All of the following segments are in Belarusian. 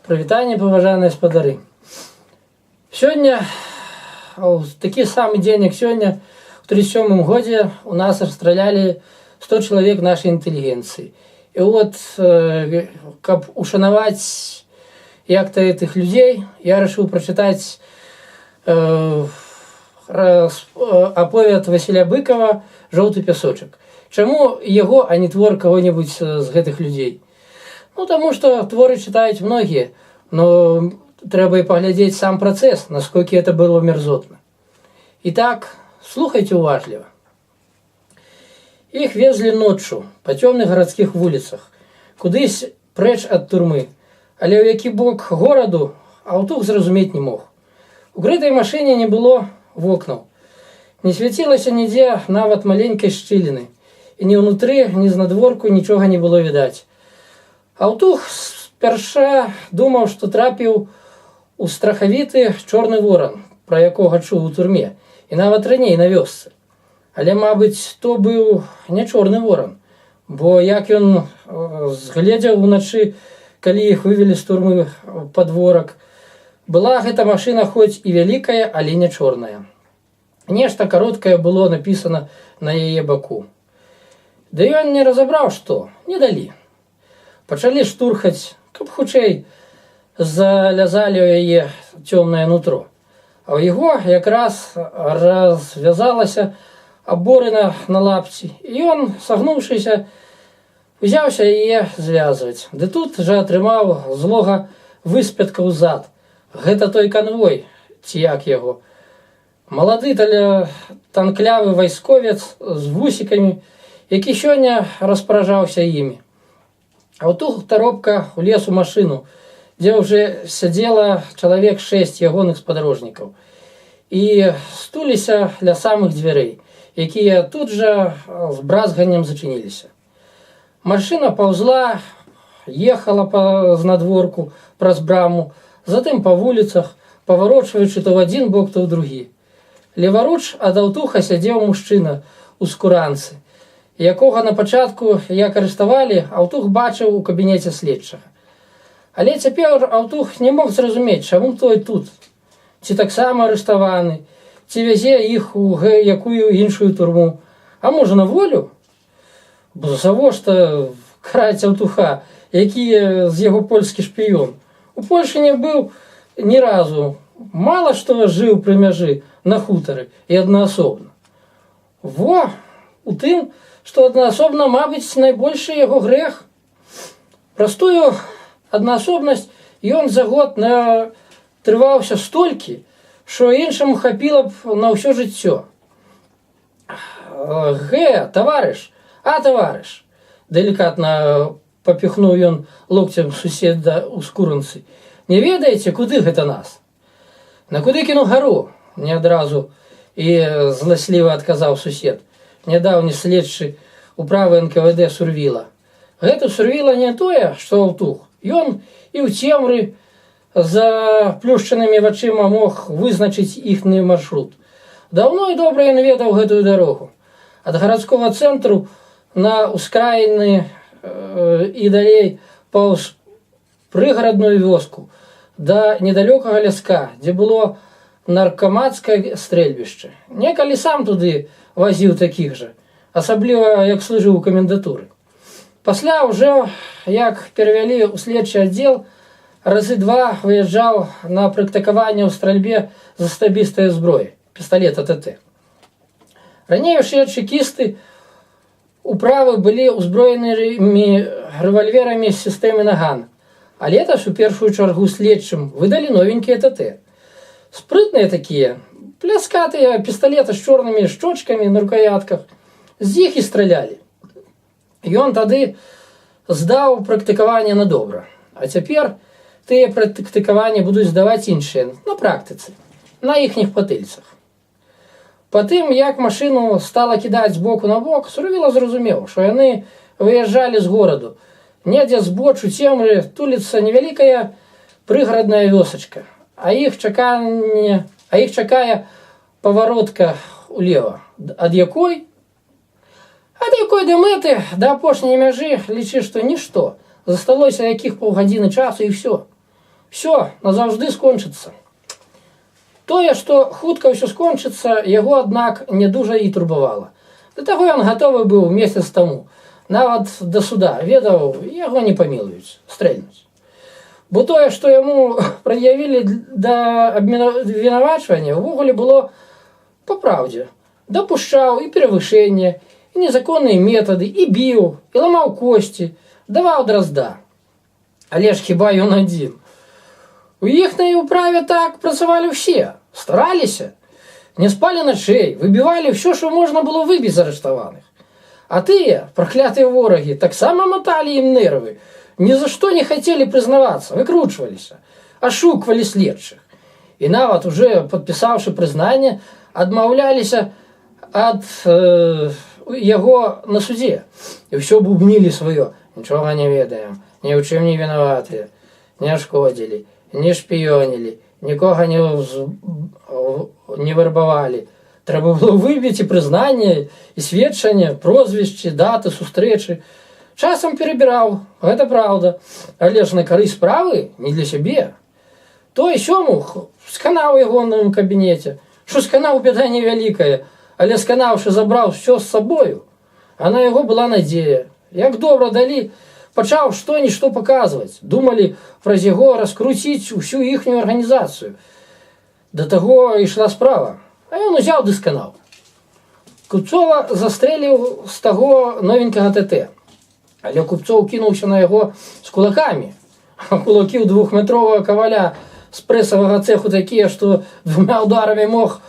Прывітанне, паважаныя спадары. Сёння, такі самы дзень, як сёння, у 1937 годзе у нас расстралялі 100 чалавек нашай інтэлігенцыі. І от, каб ушанаваць як-то этих людзей, я рашыў прачытаць аповед Васіля Быкова «Жоўты пясочак». Чаму яго, а не твор каго-небудзь з гэтых людзей? Ну, таму што творы чытаюць многія, но трэба і паглядзець сам працэс, насколькі это было мерзотна. Итак, слухайце уважліва. Іх везлі ноччу па цёмных гарадскіх вуліцах, кудысь прэч ад турмы, але ў які бок гораду Аўтух зразумець не мог. У грэтай машыне не было вокнаў, не свяцілася нідзе нават маленькай шчыліны, і ні ўнутры, ні знадворку нічога не было відаць. Аўтух спярша думаў, што трапіў у страхавіты чорны воран, пра якога чуў у турме, і нават раней на вёсцы. Але, мабыць, то быў не чорны воран, бо як ён згледзеў уначы, калі іх вывелі з турмы пад дворак, была гэта машына хоць і вялікая, але не чорная. Нешта кароткае было напісана на яе баку. Ды ён не разабраў, што, не далі. Пачалі штурхаць, каб хутчэй залязалі ў яе цёмнае нутро. А ў яго якраз развязалася аборына на лапці, і ён, сагнуўшыся, узяўся яе звязваць. Ды тут жа атрымаў злога выспятка ў зад. Гэта той канвой, ці як яго. Малады танклявы вайсковец з вусікамі, які сёння распаражаўся імі. Аўтух таропка улез у машыну, дзе ўжо сядзела чалавек 6 ягоных спадарожнікаў, і стуліся ля самых дзвярэй, якія тут жа з бразганнем зачыніліся. Машына паўзла, ехала па знадворку праз браму, затым па вуліцах, паварочваючы то ў адзін бок, то ў другі. Леваруч ад Аўтуха сядзеў мужчына у скуранцы, якога на пачатку, як арыштавалі, Аўтух бачыў у кабінеце следчага. Але цяпер Аўтух не мог зразумець, чаму той тут. Ці таксама арыштаваны, ці вязе іх у якую іншую турму, а можа на волю? Бо завошта караць Аўтуха, які з яго польскі шпіён. У Польшы не быў ні разу, мала што жыў пры мяжы на хутары і аднаасобна. Во, у тым, што аднаасобна, мабыць, найбольшы яго грэх. Простую аднаасобнасць ён за год натрываўся столькі, што іншаму хапіла б на ўсё жыццё. Таварыш, таварыш, далікатна папіхнуў ён локцем суседа ў скуранцы. Не ведаеце, куды гэта нас? На Кудыкіну гару, не адразу і зласліва адказаў сусед. Нядаўні следчы управы НКВД Сурвіла. Гэта Сурвіла не тое, што Аўтух. Ён і ў цемры за плюшчанымі вачыма мог вызначыць іхні маршрут. Даўно і добра ён ведаў гэтую дарогу. Ад гарадскога цэнтру на ўскраіны і далей паўз прыгарадную вёску да недалёкага ляска, дзе было наркамацкае стрэльбішча. Некалі сам туды вазіў такіх жа, асабліва як служыў у камендатуры. Пасля ўжо, як перавялі ў следчы аддзел, разы два выязджаў на практыкаванне ў стральбе з асабістай зброі, пісталет АТТ. Раней усе чекісты управы былі ўзброенымі рэвальверамі з сістэмы Наган, а летась у першую чаргу следчым выдалі новенькія АТТ. Спрытныя такія, пляскатыя пісталеты з чорнымі шчочкамі на рукоятках, з іх і стралялі. Ён тады здаў практыкаванне на добра, а цяпер тыя практыкаванні будуць здаваць іншыя на практыцы, на іхніх патыльцах. Потым, як машыну стала кідаць з боку на бок, Сурвіла зразумеў, што яны выязджалі з гораду. Недзе збоч у цемры туліцца невялікая прыгарадная вёсачка, а іх чакае паваротка ўлева, ад якой да мэты, да апошняй мяжы, лічы, што нішто. Засталося якіх паўгадзіны часу і ўсё. Все назаўжды скончыцца. Тое, што хутка ўсё скончыцца, яго, аднак, не дужа і турбавала. Да таго ён гатовы быў месяц таму. Нават да суда ведаў, яго не памілуюць, стрэльнуць. Бо тое, што яму прад'явілі да абвінавачвання, увогуле было па праўдзе. Дапушчаў і перавышэнне, і незаконныя метады, і біў, і ламаў косці, даваў дрозда. Але ж хіба ён адзін? У іхняй управе так працавалі ўсе, стараліся, не спалі начэй, выбівалі ўсё, што можна было выбіць з арыштаваных. А тыя, праклятыя ворагі, таксама маталі ім нервы, ні за што не хацелі прызнавацца, выкручваліся, ашуквалі следчых. І нават уже падпісаўшы прызнанне, адмаўляліся ад яго на судзе. І ўсё бубнілі сваё. Нічога не ведаем, ні ў чым не вінаватыя, не шкодзілі, не шпіёнілі, нікога не варбавалі. Трэба было выбіць і прызнанне, і сведчанне, прозвішчы, даты, сустрэчы. Часам перабіраў, гэта праўда, але ж на карысць справы не для сябе. Той сёмух сканаў у ягоным кабінеце, што сканаў бяда невялікая, але сканаўшы забраў ўсё з сабою, а на яго была надзея. Як добра далі, пачаў што-нішто паказваць, думалі праз яго раскруціць усю іхнюю арганізацыю. Да таго ішла справа. А ён узяў ды сканаў. Купцова застрэліў з таго новенькага ТТ. Але Купцоў кінуўся на яго з кулакамі. А кулакі ў 2-метровага каваля з прэсавага цэху такія, што 2 ударамі мог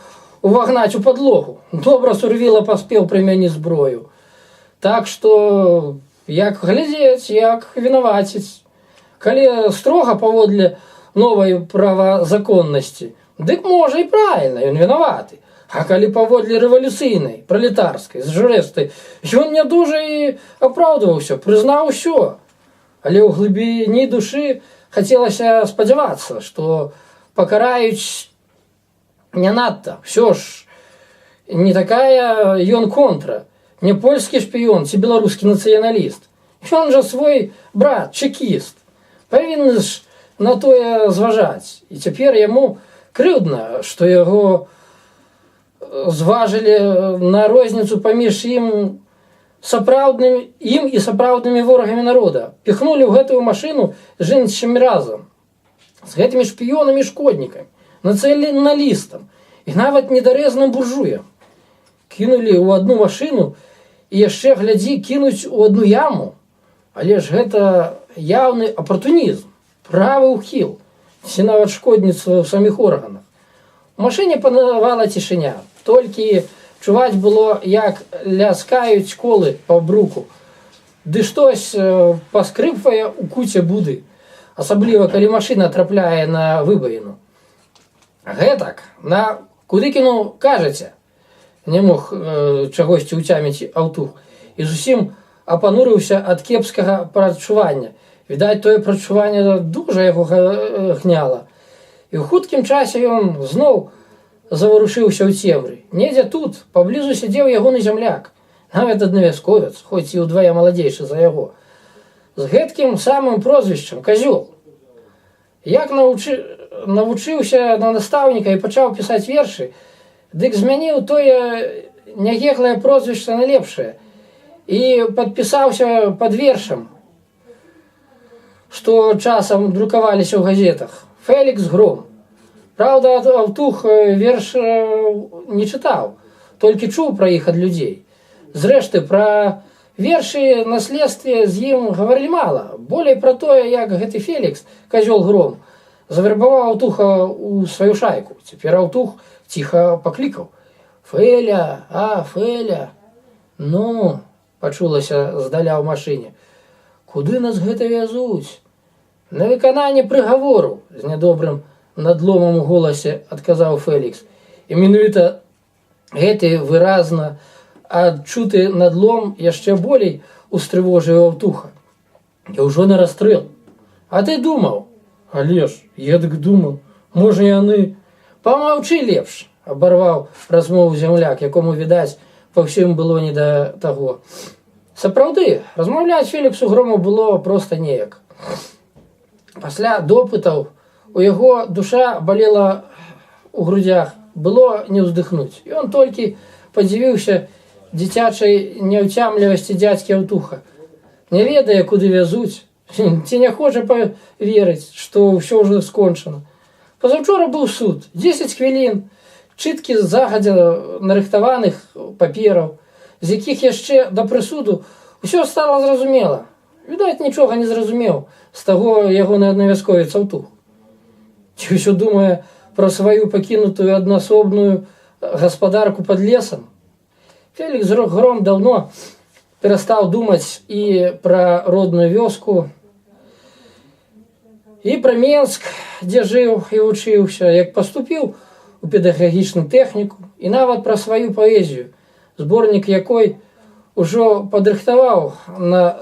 увагнаць у падлогу. Добра Сурвіла паспеў прымяніць зброю. Так што, як глядзець, як вінаваціць. Калі строга паводле новай правазаконнасці, дык можа і правільна, ён вінаваты. А калі паводле рэвалюцыйнай, пралетарскай, з жрэстай, ён не дужа і апраўдваўся, прызнаў усё. Але ў глыбіні душы хацелася спадзявацца, што пакараюць не надта. Всё ж не такая ён контра, не польскі шпіён ці беларускі нацыяналіст. Ён жа свой брат, чекіст. Павінны ж на тое зважаць. І цяпер яму крыўдна, што яго зважылі на розніцу паміж ім і сапраўднымі ворагамі народа. Піхнулі ў гэтую машыну з іншымі разам. З гэтымі шпіёнамі і шкоднікамі, нацыяналістам і нават недарэзным буржуям. Кінулі ў адну машыну і яшчэ, глядзі, кінуць у адну яму. Але ж гэта яўны апартунізм, правы ўхіл, ці нават шкодніцтва ў саміх органах. У машыне панавала цішыня. Толькі чуваць было, як ляскаюць колы па бруку. Ды штось паскрыпвае ў куце буды. Асабліва, калі машына трапляе на выбаіну. Гэтак, на куды кіну, кажаце? Не мог чагосьці ўцяміць Аўтух. І зусім апанурыўся ад кепскага прачування. Відаць, тое прачуванне дужа яго гняла. І ў хуткім часе ён зноў заварушыўся ў цемры. Недзе тут, паблізу сядзеў ягоны зямляк. Нават аднавязковец, хоць і ўдвая маладзейшы за яго. З гэткім самым прозвішчам Казёл. Як навучыўся на настаўніка і пачаў пісаць вершы, дык змяніў тое нягеглае прозвішча на лепшае і падпісаўся пад вершам, што часам друкаваліся ў газетах. Фелікс Гром. Праўда, Аўтух верш не чытаў, толькі чуў пра іх ад людзей. Зрэшты, пра вершы на следстве з ім гаварылі мала. Болей пра тое, як гэты Фелікс, Казёл Гром, завербаваў Аўтуха ў сваю шайку. Цяпер Аўтух ціха паклікаў: «Фэля, Фэля!» «Ну», пачулася здаля ў машыне, «куды нас гэта вязуць?» «На выкананне прыгавору», з нядобрым надломам у голасе адказаў Фелікс. І менавіта гэты выразна адчуты надлом яшчэ болей устрывожыў Аўтуха. «Я ўжо на расстрэл. А ты думаў?» «Але ж, я дык думаў, можа яны...» «Памаўчы лепш», абарваў размову зямляк, якому, відаць, па ўсім было не да таго. Сапраўды, размаўляць Феліксу Грому было проста неяк. Пасля допытаў у яго душа балела у грудях, было не ўздыхнуць. І он толькі падзівіўся дзіцячай няўцямлівасці дзядзькі Аўтуха. Не ведае, куды вязуць, ці не хоча паверыць, што ўсё ўжо скончана. Пазаўчора быў суд, 10 хвілін, чыткі загадзя нарыхтаваных папераў, з якіх яшчэ да прысуду ўсё стала зразумела. Відаць, нічога не зразумеў з таго ягоны аднавязковец Аўтух. Ці ўсё думае пра сваю пакінутую аднасобную гаспадарку пад лесам? Фелікс Гром даўно перастаў думаць і пра родную вёску, і пра Менск, дзе жыў і вучыўся, як паступіў у педагагічную тэхніку, і нават пра сваю паэзію, зборнік якой ужо падрыхтаваў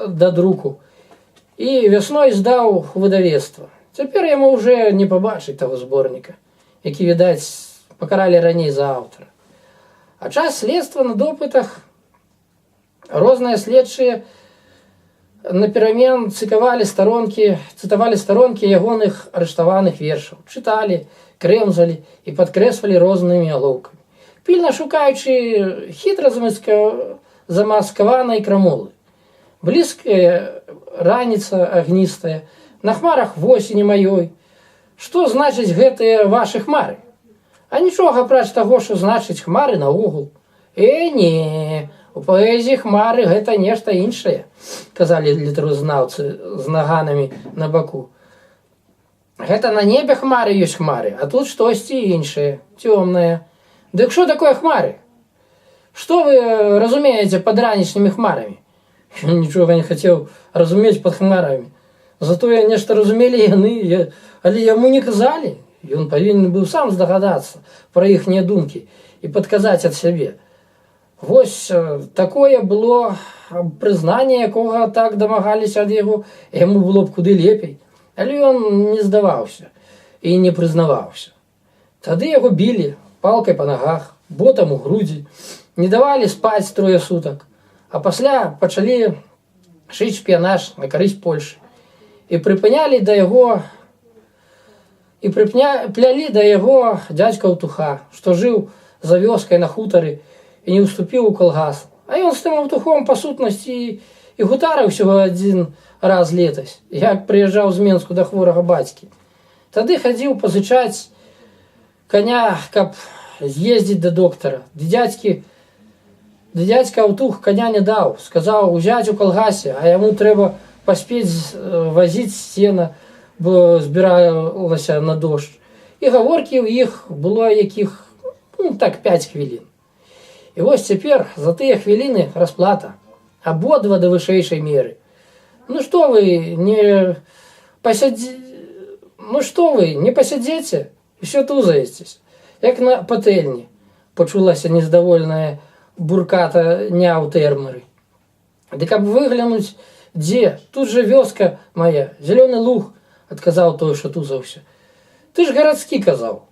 да друку і вясной здаў выдавецтва. Цяпер яму ўжо не пабачыць таго зборніка, які, відаць, пакаралі раней за аўтара. А час следства на допытах розныя следчыя наперамен цытавалі старонкі ягоных арыштаваных вершаў, чыталі, крэмзалі і падкрэсвалі рознымі алоўкамі, пільна шукаючы хітра замаскаванай крамолы. Блізкая раніца агністая, на хмарах восені маёй. Што значыць гэтыя вашы хмары? А нічога апроч таго, што значыць хмары наогул. Не, у паэзіі хмары гэта нешта іншае, казалі літаразнаўцы з наганамі на баку. Гэта на небе хмары ёсць хмары, а тут штосьці іншае, цёмнае. Дык што такое хмары? Што вы разумееце пад ранішнімі хмарамі? Ён нічога не хацеў разумець пад хмарамі. Затое нешта разумелі яны, але яму не казалі. Ён павінен быў сам здагадацца пра іхнія думкі і падказаць ад сябе. Вось такое было прызнанне, якога так дамагаліся ад яго, яму было б куды лепей. Але ён не здаваўся і не прызнаваўся. Тады яго білі палкай па нагах, ботам у грудзі, не давалі спаць 3 сутак, а пасля пачалі шыць шпіянаж на карысць Польшы. І прыплялі да яго дзядзька Аўтуха, што жыў за вёскай на хутары і не ўступіў у калгас. А ён з тым Аўтухом па сутнасці і гутарыў усяго адзін раз летась, як прыязджаў з Менску да хворага бацькі. Тады хадзіў пазычаць каня, каб з'ездзіць да доктара. Дзядзька Аўтух каня не даў, сказаў узяць у калгасе, а яму трэба паспець вазіць сена, бо збіралася на дождж. І гаворкі ў іх было якіх, 5 хвілін. І вось цяпер за тыя хвіліны расплата, абодва да вышэйшай меры. Што вы не пасядзеце, усё тузаецесь, як на патэльні, пачулася нездавольная бурката няў тэрмары. Ды каб выглянуць, дзе? Тут жа вёска моя, зялёны луг, адказаў той, што тузаўся. Ты ж гарадскі казаў,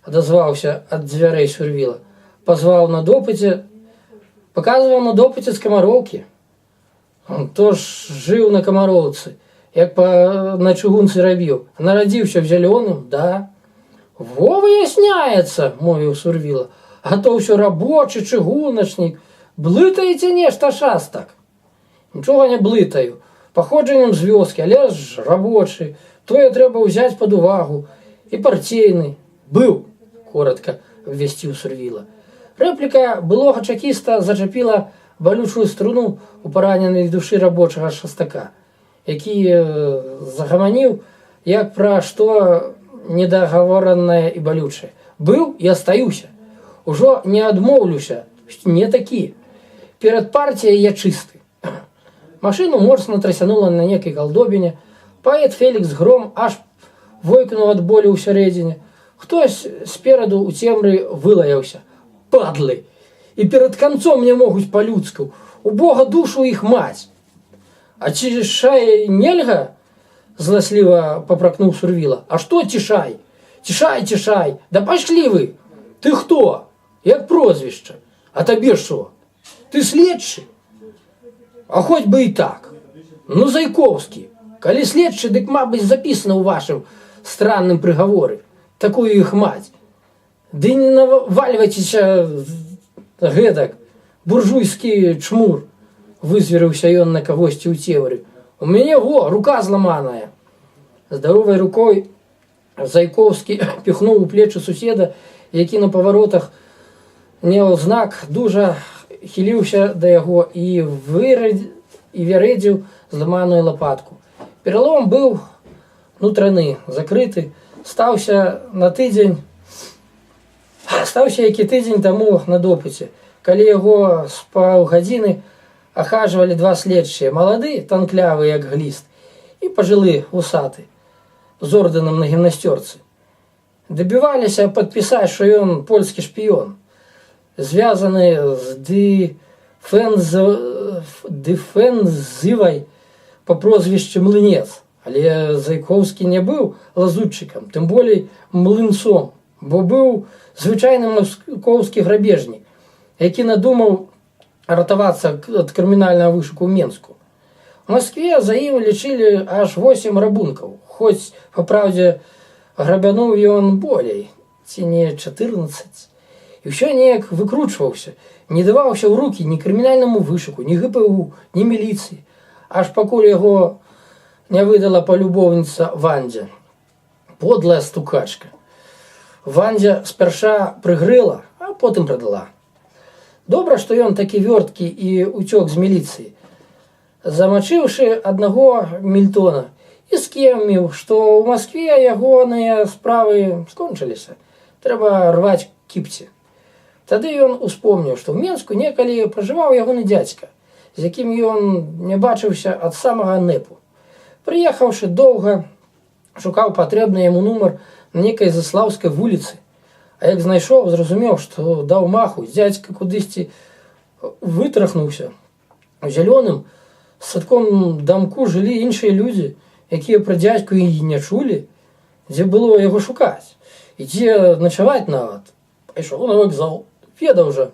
адазваўся ад дзвярэй Сурвіла. Пазваў на допыце, паказваў на допыце з Камароўкі. То ж жыў на Камароўцы, як на чыгунцы рабіў. Нарадзіўся в зялёным, да. Во выясняецца, мовіў Сурвіла. А то ўсё рабочы, чыгуначнік. Блытаеце нешта шастак. Нічога не блытаю. Паходжаннем з вёскі, але ж рабочы. Тое трэба ўзяць пад увагу. І партійны. Быў, коротка абвясціў Сурвіла. Рэпліка былога чакіста зачапіла балючую струну у параненай душы рабочага шастака, які загаманіў, як пра што недагаворанае і балючае. Быў і астаюся. Ужо не адмоўлюся, не такі. Перад партіяй я чысты. Машыну моцна трасянула на некай галдобіне. Паэт Фелікс Гром аж войкнуў ад болю ў сярэдзіне. Хтось спераду ў цемры вылаяўся. Падлы! І перад канцом не могуць па-людску. У Бога душу іх маць. А цішай нельга? Зласліва папракнуў Сурвіла. А што цішай? Цішай! Да пашлі вы! Ты хто? Як прозвішча? А табе што? Ты следчы? А хоць бы і так. Зайковскі. Калі следчы, дык, мабыць, запісана ў вашым странным прыгаворы, такую іх маць. Ды не навальвайцеся гэтак, буржуйскі чмур, вызверыўся ён на кагосьці ў цевары. У мяне рука зламаная. Здаровай рукой Зайковскі піхнуў у плечы суседа, які на паваротах меў знак, дужа хіліўся да яго і вярэдзіў зламаную лапатку. Пералом быў нутраны, закрыты, стаўся які тыдзень таму на допыце, калі яго з паўгадзіны ахажвалі два следчыя, малады, танклявы, як гліст, і пажылы, вусаты, з ордэнам на гімнасцёрцы. Дабіваліся падпісаць, што ён польскі шпіён, звязаны з дэфензывай па прозвішчы Млынец. Але Зайковскі не быў лазутчыкам, тым болей млынцом, бо быў звычайным маскоўскі грабежнік, які надумаў ратавацца ад крымінальнага вышуку ў Менску. У Маскве за ім лічылі аж 8 рабункаў, хоць, папраўдзе, грабянуў ён болей, ці не 14. І ўсё неяк выкручваўся, не даваўся ў рукі ні крымінальнаму вышуку, ні ГПУ, ні міліцыі, аж пакуль яго не выдала палюбоўніца Вандзя. Подлая стукачка. Вандзя спярша прыгрэла, а потым прадала. Добра, што ён такі вёрткі і уцёк з міліцыі, замачыўшы аднаго Мільтона і скеміў, што ў Маскве ягоныя справы скончыліся. Трэба рваць кіпці. Тады ён успомніў, што ў Менску некалі пражываў ягоны дзядзька, з якім ён не бачыўся ад самага Непу. Прыехаўшы доўга, шукаў патрэбны яму нумар на некай Заслаўскай вуліцы, а як знайшоў, зразумеў, што даў маху, дзядзька кудысьці вытрахнуўся. У зялёным садком дамку жылі іншыя людзі, якія пра дзядзьку і не чулі, дзе было яго шукаць, і дзе начаваць нават. Пайшоў на вакзал, ведаў жа.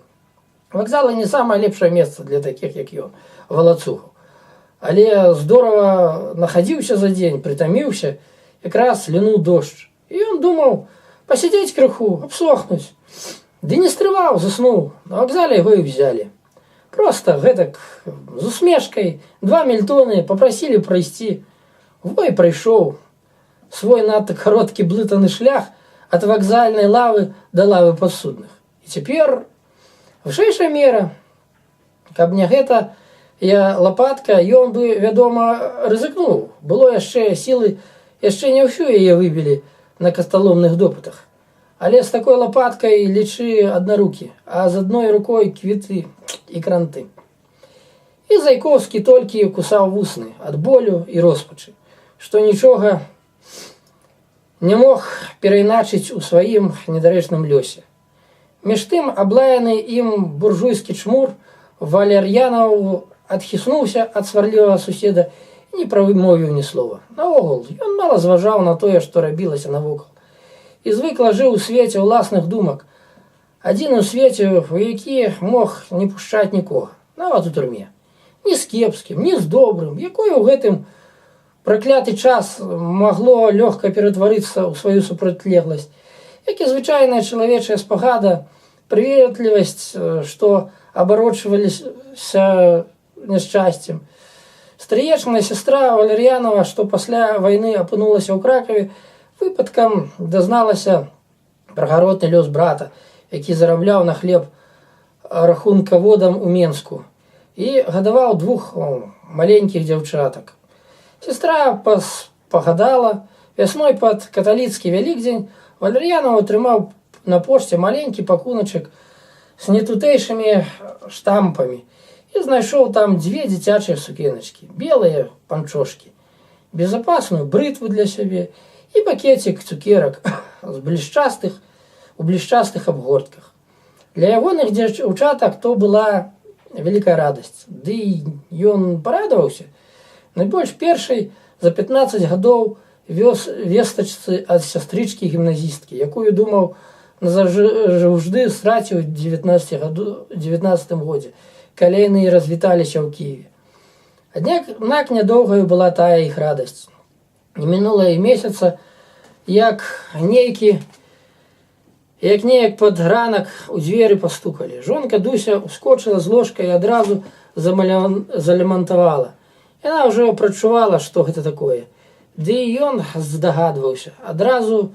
Вакзалы не самае лепшае месца для такіх, як ён, валацугаў. Але здорава нахадзіўся за дзень, прытаміўся, якраз лінуў дождж. І ён думаў пасядзець крыху, абсохнуць. Ды не стрываў, заснуў. На вакзале яго і взялі. Проста гэтак з усмешкай 2 Мільтоны папрасілі прайсці. Во і прайшоў свой надта кароткі блытаны шлях ад вакзальнай лавы да лавы падсудных. І цяпер вышэйшая мера. Каб не гэта лапатка, ён бы, вядома, рызыкнуў. Было яшчэ сілы, яшчэ не ўсю яе выбілі на касталомных допытах. Але з такой лапаткай лічы аднарукі, а з адной рукой квіты і кранты. І Зайковскі толькі кусаў вусны ад болю і роспачы, што нічога не мог перайначыць у сваім недарэчным лёсе. Між тым, аблаяны ім буржуйскі чмур Валер'янаў адхіснуўся ад сварлівага суседа і не прамовіў ні слова. Наогул, ён мала зважаў на тое, што рабілася навокал. І звыкла жыў у свеце ўласных думак, адзін у свеце, у які мог не пушчаць нікога, нават у турме. Ні з кепскім, ні з добрым, якое ў гэтым пракляты час магло лёгка ператварыцца ў сваю супрацьлегласць, як і звычайная чалавечая спагада, прыветлівасць, што абарочваліся няшчасцем. Стрыечная сестра Валер'янова, што пасля вайны апынулася ў Кракаве, выпадкам дазналася пра гаротны лёс брата, які зарабляў на хлеб рахункаводам у Менску і гадаваў 2 маленькіх дзяўчатак. Сестра пагадала, вясной пад каталіцкі вялікдзень Валер'янаў атрымаў на пошце маленькі пакуначак з нетутэйшымі штампамі і знайшоў там 2 дзіцячыя сукеначкі, белыя панчошкі, безапасную брытву для сябе і пакетик цукерак у блішчастых абгортках. Для ягоных дзяўчатак то была вялікая радасць, ды ён парадаваўся. Найбольш першай за 15 гадоў вестачцы ад сястрычкі гімназісткі, якую думаў назаўжды страціў у 19 годзе, калі яны развіталіся ў Кіеве. Аднак нядоўгаю была тая іх радасць. Не мінула і месяца, як неяк пад ранак у дзверы пастукалі. Жонка Дуся ускочыла з ложка і адразу залямантавала. Яна ўжо прачувала, што гэта такое. Ды і ён здагадваўся. Адразу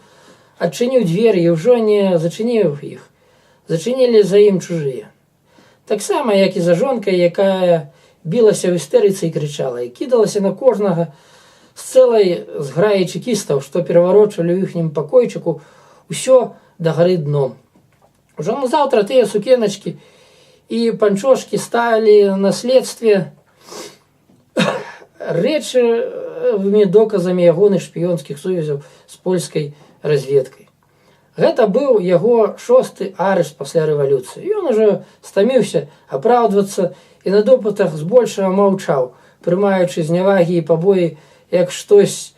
адчыніў дзверы і ўжо не зачыніў іх. Зачынілі за ім чужыя. Таксама, як і за жонкай, якая білася ў істэрыцы і крычала, і кідалася на кожнага з цэлай зграі чекістаў, што пераварочвалі ў іхнім пакойчыку ўсё да гары дном. Ужо назаўтра тыя сукеначкі і панчошкі сталі на следстве рэчавымі доказамі ягоных шпіёнскіх сувязяў з польскай разведкай. Гэта быў яго 6-ы арышт пасля рэвалюцыі. Ён ужо стаміўся апраўдвацца і на допытах збольшага маўчаў, прымаючы знявагі і пабоі як штось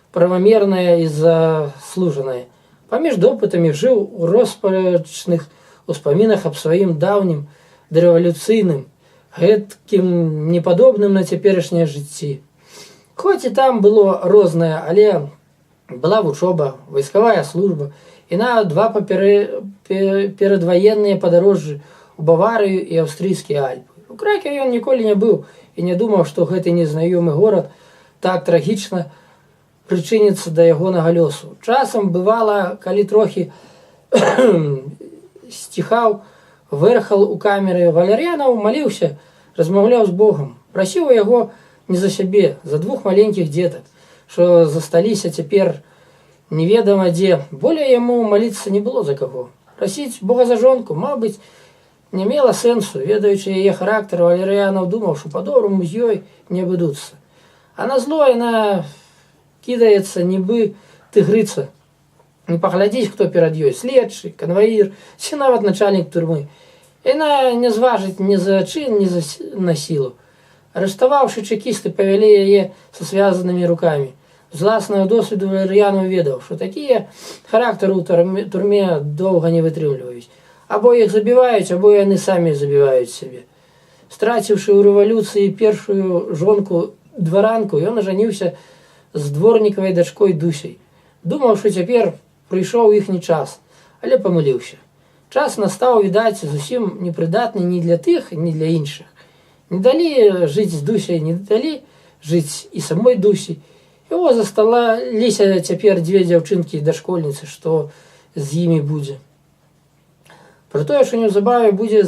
правамернае і заслужанае. Паміж допытамі жыў у роспачных успамінах аб сваім даўнім дарэвалюцыйным, гэткім непадобным на цяперашняе жыцці. Хоць і там было рознае, але была вучоба, вайскавая служба і нават 2 перадваенныя падарожжы у Баварыю і аўстрыйскія Альпы. У Кракаве ён ніколі не быў і не думаў, што гэты незнаёмы горад так трагічна прычыніцца да ягонага лёсу. Часам бывала, калі трохі сціхаў, вэрхал у камеры валер'янаў, маліўся, размаўляў з Богам, прасіў яго не за сябе, за 2 маленькіх дзетак, што засталіся цяпер неведама дзе. Болей яму маліцца не было за каго. Прасіць Бога за жонку, мабыць, не мела сэнсу, ведаючы яе характар, валер'янаў думаў, што па-добраму з ёй не абыдуцца. А на зло яна кідаецца, нібы тыгрыца. Не паглядзіць, хто перад ёй, следчы, канваір, ці нават начальнік турмы. Яна не зважыць ні за чын, ні на сілу. Арыштаваўшы, чекісты павялі яе са связанымі рукамі. З уласнага досведу валер'янаў ведаў, што такія характары ў турме доўга не вытрымліваюць. Або іх забіваюць, або яны самі забіваюць сябе. Страціўшы ў рэвалюцыі першую жонку дваранку, ён ажаніўся з дворнікавай дачкой Дусяй. Думаў, што цяпер прыйшоў іхні час, але памыліўся. Час настаў, відаць, зусім непрыдатны ні для тых, ні для іншых. Не далі жыць з Дусяй, не далі жыць і самой Дусі. Яго засталіся цяпер 2 дзяўчынкі і дашкольніцы, што з імі будзе. Пра тое, што неўзабаве будзе